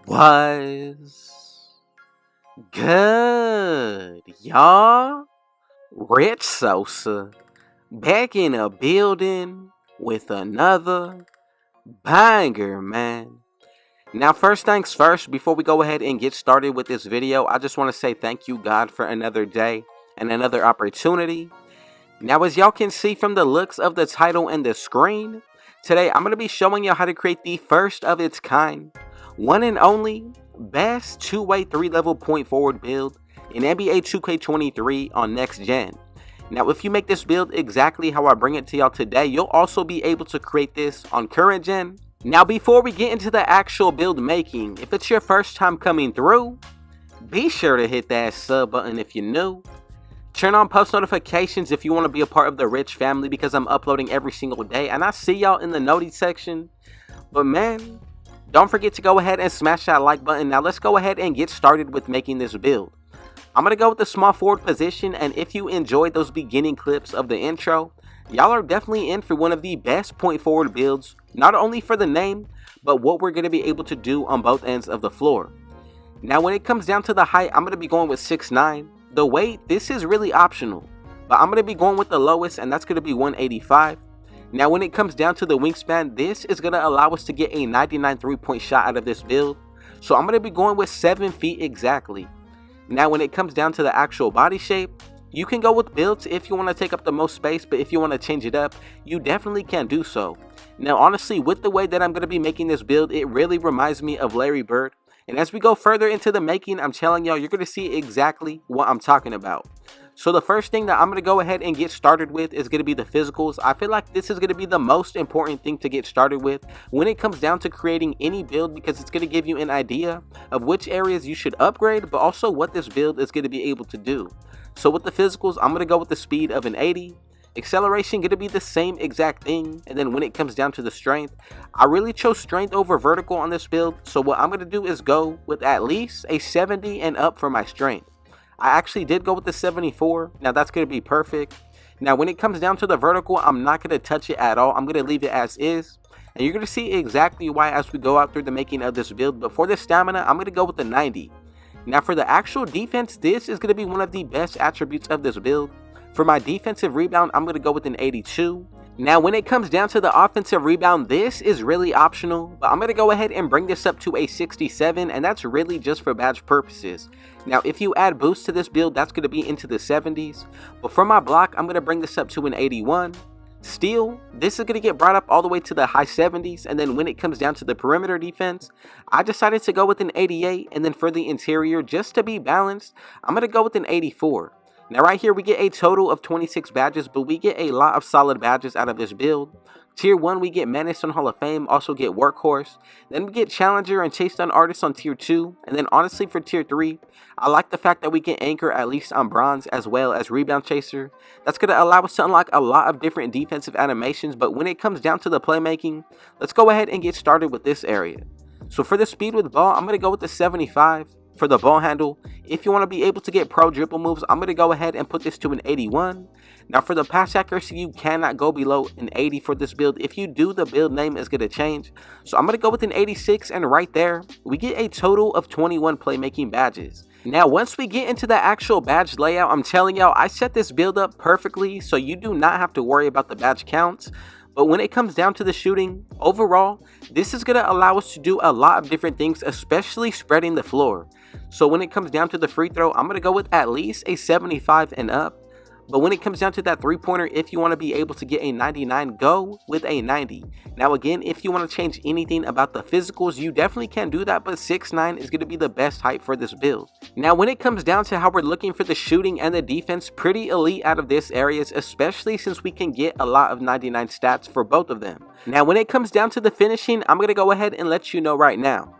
Was good, y'all? Rich Sosa back in a building with another banger, man. Now, first things first, before we go ahead and get started with this video, I just want to say thank you, God, for another day and another opportunity. Now, as y'all can see from the looks of the title and the screen, today I'm going to be showing you how to create the first of its kind, one and only, best two-way 3-level point forward build in NBA 2K23 on next gen. Now, if you make this build exactly how I bring it to y'all today, you'll also be able to create this on current gen. Now, before we get into the actual build making, if it's your first time coming through, be sure to hit that sub button if you're new. Turn on post notifications if you want to be a part of the Rich family, because I'm uploading every single day and I see y'all in the noties section. But man, don't forget to go ahead and smash that like button. Now let's go ahead and get started with making this build. I'm going to go with the small forward position, and if you enjoyed those beginning clips of the intro, y'all are definitely in for one of the best point forward builds, not only for the name, but what we're going to be able to do on both ends of the floor. Now when it comes down to the height, I'm going to be going with 6'9". The weight, this is really optional, but I'm going to be going with the lowest, and that's going to be 185. Now when it comes down to the wingspan, this is going to allow us to get a 99 3-point shot out of this build, so I'm going to be going with 7 feet exactly. Now when it comes down to the actual body shape, you can go with builds if you want to take up the most space, but if you want to change it up, you definitely can do so. Now honestly, with the way that I'm going to be making this build, it really reminds me of Larry Bird. And as we go further into the making, I'm telling y'all, you're going to see exactly what I'm talking about. So the first thing that I'm going to go ahead and get started with is going to be the physicals. I feel like this is going to be the most important thing to get started with when it comes down to creating any build, because it's going to give you an idea of which areas you should upgrade, but also what this build is going to be able to do. So with the physicals, I'm going to go with the speed of an 80. Acceleration going to be the same exact thing, and then when it comes down to the strength, I really chose strength over vertical on this build, so what I'm going to do is go with at least a 70 and up for my strength. I actually did go with the 74, now that's going to be perfect. Now when it comes down to the vertical, I'm not going to touch it at all, I'm going to leave it as is, and you're going to see exactly why as we go out through the making of this build. But for the stamina, I'm going to go with the 90. Now for the actual defense, this is going to be one of the best attributes of this build. For my defensive rebound, I'm going to go with an 82. Now when it comes down to the offensive rebound, this is really optional, but I'm going to go ahead and bring this up to a 67, and that's really just for badge purposes. Now if you add boost to this build, that's going to be into the 70s, but for my block, I'm going to bring this up to an 81. Steal, this is going to get brought up all the way to the high 70s, and then when it comes down to the perimeter defense, I decided to go with an 88, and then for the interior, just to be balanced, I'm going to go with an 84. Now right here we get a total of 26 badges, but we get a lot of solid badges out of this build. Tier 1 we get Menace on Hall of Fame, also get Workhorse. Then we get Challenger and Chase Down Artist on Tier 2. And then honestly for Tier 3, I like the fact that we get Anchor at least on Bronze, as well as Rebound Chaser. That's going to allow us to unlock a lot of different defensive animations, but when it comes down to the playmaking, let's go ahead and get started with this area. So for the speed with ball, I'm going to go with the 75. For the ball handle, if you want to be able to get pro dribble moves, I'm going to go ahead and put this to an 81. Now for the pass accuracy, you cannot go below an 80 for this build. If you do, the build name is going to change. So I'm going to go with an 86, and right there, we get a total of 21 playmaking badges. Now once we get into the actual badge layout, I'm telling y'all, I set this build up perfectly, so you do not have to worry about the badge counts. But when it comes down to the shooting, overall, this is going to allow us to do a lot of different things, especially spreading the floor. So when it comes down to the free throw, I'm going to go with at least a 75 and up. But when it comes down to that three-pointer, if you want to be able to get a 99, go with a 90. Now again, if you want to change anything about the physicals, you definitely can do that, but 6'9" is going to be the best height for this build. Now when it comes down to how we're looking for the shooting and the defense, pretty elite out of this areas, especially since we can get a lot of 99 stats for both of them. Now when it comes down to the finishing, I'm going to go ahead and let you know right now,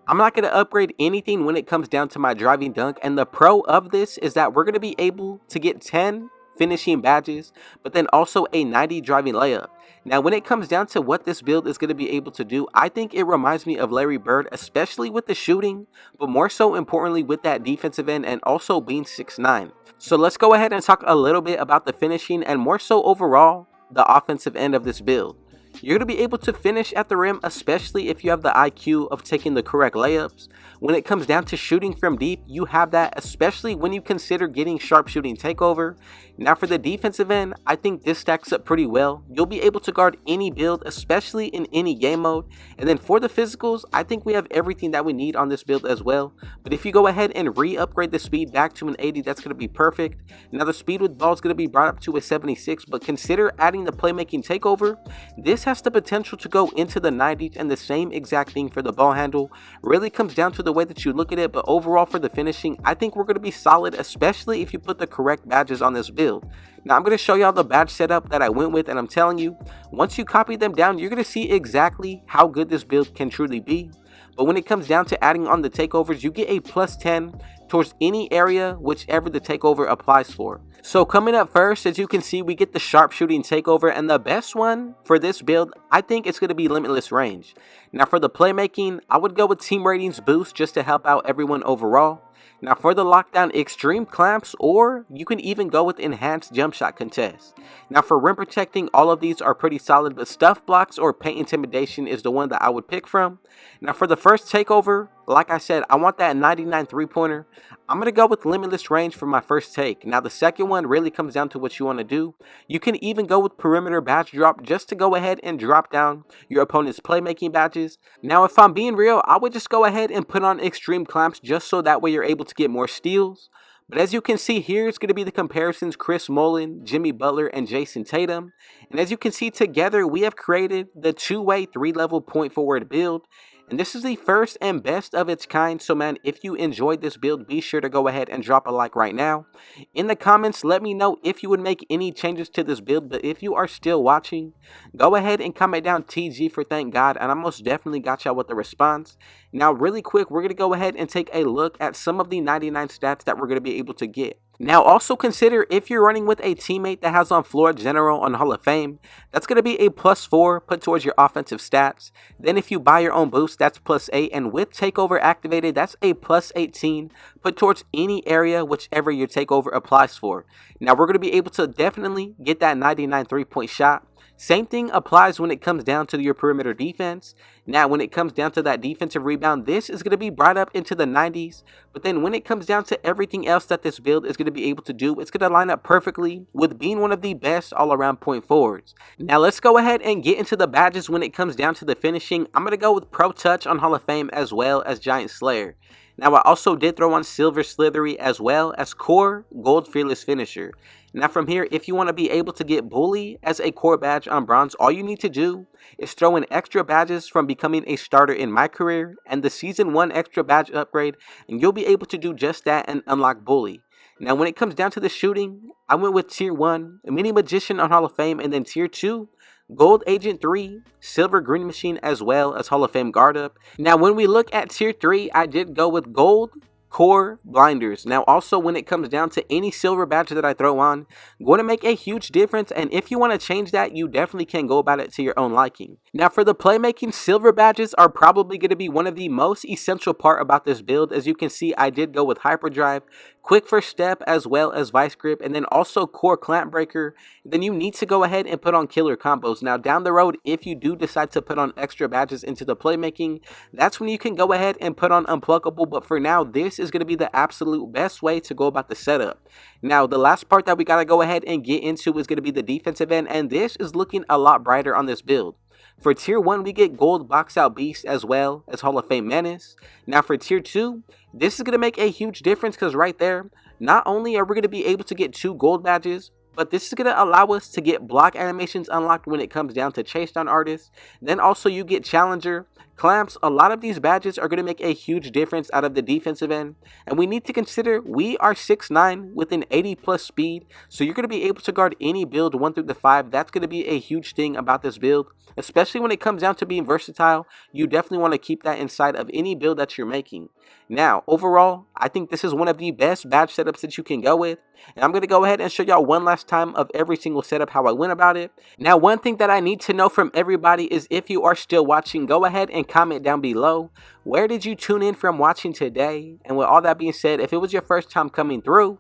I'm not going to upgrade anything when it comes down to my driving dunk, and the pro of this is that we're going to be able to get 10 finishing badges, but then also a 90 driving layup. Now when it comes down to what this build is going to be able to do, I think it reminds me of Larry Bird, especially with the shooting, but more so importantly with that defensive end and also being 6'9". So let's go ahead and talk a little bit about the finishing and more so overall the offensive end of this build. You're going to be able to finish at the rim, especially if you have the IQ of taking the correct layups. When it comes down to shooting from deep, you have that, especially when you consider getting sharpshooting takeover. Now for the defensive end, I think this stacks up pretty well. You'll be able to guard any build, especially in any game mode. And then for the physicals, I think we have everything that we need on this build as well. But if you go ahead and re-upgrade the speed back to an 80, that's going to be perfect. Now the speed with ball is going to be brought up to a 76, but consider adding the playmaking takeover. This has the potential to go into the 90s, and the same exact thing for the ball handle. Really comes down to the way that you look at it, but overall for the finishing, I think we're going to be solid, especially if you put the correct badges on this build. Now I'm going to show y'all the badge setup that I went with, and I'm telling you, once you copy them down, you're going to see exactly how good this build can truly be. But when it comes down to adding on the takeovers, you get a +10 towards any area whichever the takeover applies for. So coming up first, as you can see, we get the sharpshooting takeover, and the best one for this build, I think it's going to be limitless range. Now for the playmaking, I would go with team ratings boost just to help out everyone overall. Now for the lockdown, extreme clamps, or you can even go with enhanced jump shot contest. Now for rim protecting, all of these are pretty solid, but stuff blocks or paint intimidation is the one that I would pick from. Now for the first takeover, like I said, I want that 99 3-pointer. I'm going to go with limitless range for my first take. Now the second one really comes down to what you want to do. You can even go with perimeter badge drop just to go ahead and drop down your opponent's playmaking badges. Now if I'm being real, I would just go ahead and put on extreme clamps just so that way you're able to get more steals. But as you can see here, it's going to be the comparisons Chris Mullin, Jimmy Butler, and Jason Tatum. And as you can see, together we have created the two-way 3-level point forward build. And this is the first and best of its kind. So man, if you enjoyed this build, be sure to go ahead and drop a like right now. In the comments, let me know if you would make any changes to this build. But if you are still watching, go ahead and comment down TG for thank God. And I most definitely got y'all with the response. Now really quick, we're going to go ahead and take a look at some of the 99 stats that we're going to be able to get. Now also consider if you're running with a teammate that has on floor general on Hall of Fame, that's going to be a +4 put towards your offensive stats. Then if you buy your own boost, that's +8, and with takeover activated, that's a +18 put towards any area whichever your takeover applies for. Now we're going to be able to definitely get that 99 3-point shot. Same thing applies when it comes down to your perimeter defense. Now, when it comes down to that defensive rebound, this is going to be brought up into the 90s. But then when it comes down to everything else that this build is going to be able to do, it's going to line up perfectly with being one of the best all-around point forwards. Now, let's go ahead and get into the badges when it comes down to the finishing. I'm going to go with Pro Touch on Hall of Fame as well as Giant Slayer. Now, I also did throw on Silver Slithery as well as Core Gold Fearless Finisher. Now from here, if you want to be able to get Bully as a core badge on bronze, all you need to do is throw in extra badges from becoming a starter in my career and the season 1 extra badge upgrade, and you'll be able to do just that and unlock Bully. Now when it comes down to the shooting, I went with Tier 1, Mini Magician on Hall of Fame, and then Tier 2, Gold Agent 3, Silver Green Machine, as well as Hall of Fame Guard Up. Now when we look at Tier 3, I did go with Gold Core Blinders. Now also when it comes down to any silver badge that I throw on, going to make a huge difference, and if you want to change that, you definitely can go about it to your own liking. Now for the playmaking, silver badges are probably going to be one of the most essential part about this build. As you can see, I did go with Hyperdrive, Quick First Step, as well as Vice Grip, and then also Core Clamp Breaker. Then you need to go ahead and put on killer combos. Now down the road, if you do decide to put on extra badges into the playmaking, that's when you can go ahead and put on Unpluckable, but for now, this is going to be the absolute best way to go about the setup. Now the last part that we got to go ahead and get into is going to be the defensive end, and this is looking a lot brighter on this build. For Tier 1, we get Gold Box Out Beast as well as Hall of Fame Menace. Now for Tier 2, this is going to make a huge difference because right there, not only are we going to be able to get 2 gold badges, but this is going to allow us to get block animations unlocked when it comes down to chase down artists. Then also you get Challenger, Clamps. A lot of these badges are going to make a huge difference out of the defensive end. And we need to consider we are 6'9" with an 80+ speed. So you're going to be able to guard any build 1 through the 5. That's going to be a huge thing about this build. Especially when it comes down to being versatile, you definitely want to keep that inside of any build that you're making. Now, overall, I think this is one of the best badge setups that you can go with. And I'm going to go ahead and show y'all one last time of every single setup how I went about it. Now, one thing that I need to know from everybody is if you are still watching, go ahead and comment down below. Where did you tune in from watching today? And with all that being said, if it was your first time coming through,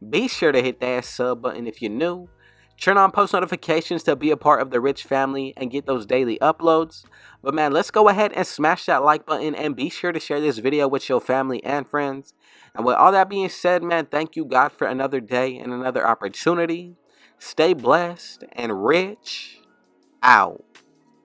be sure to hit that sub button if you're new. Turn on post notifications to be a part of the Rich family and get those daily uploads. But man, let's go ahead and smash that like button and be sure to share this video with your family and friends. And with all that being said, man, thank you God for another day and another opportunity. Stay blessed and rich out.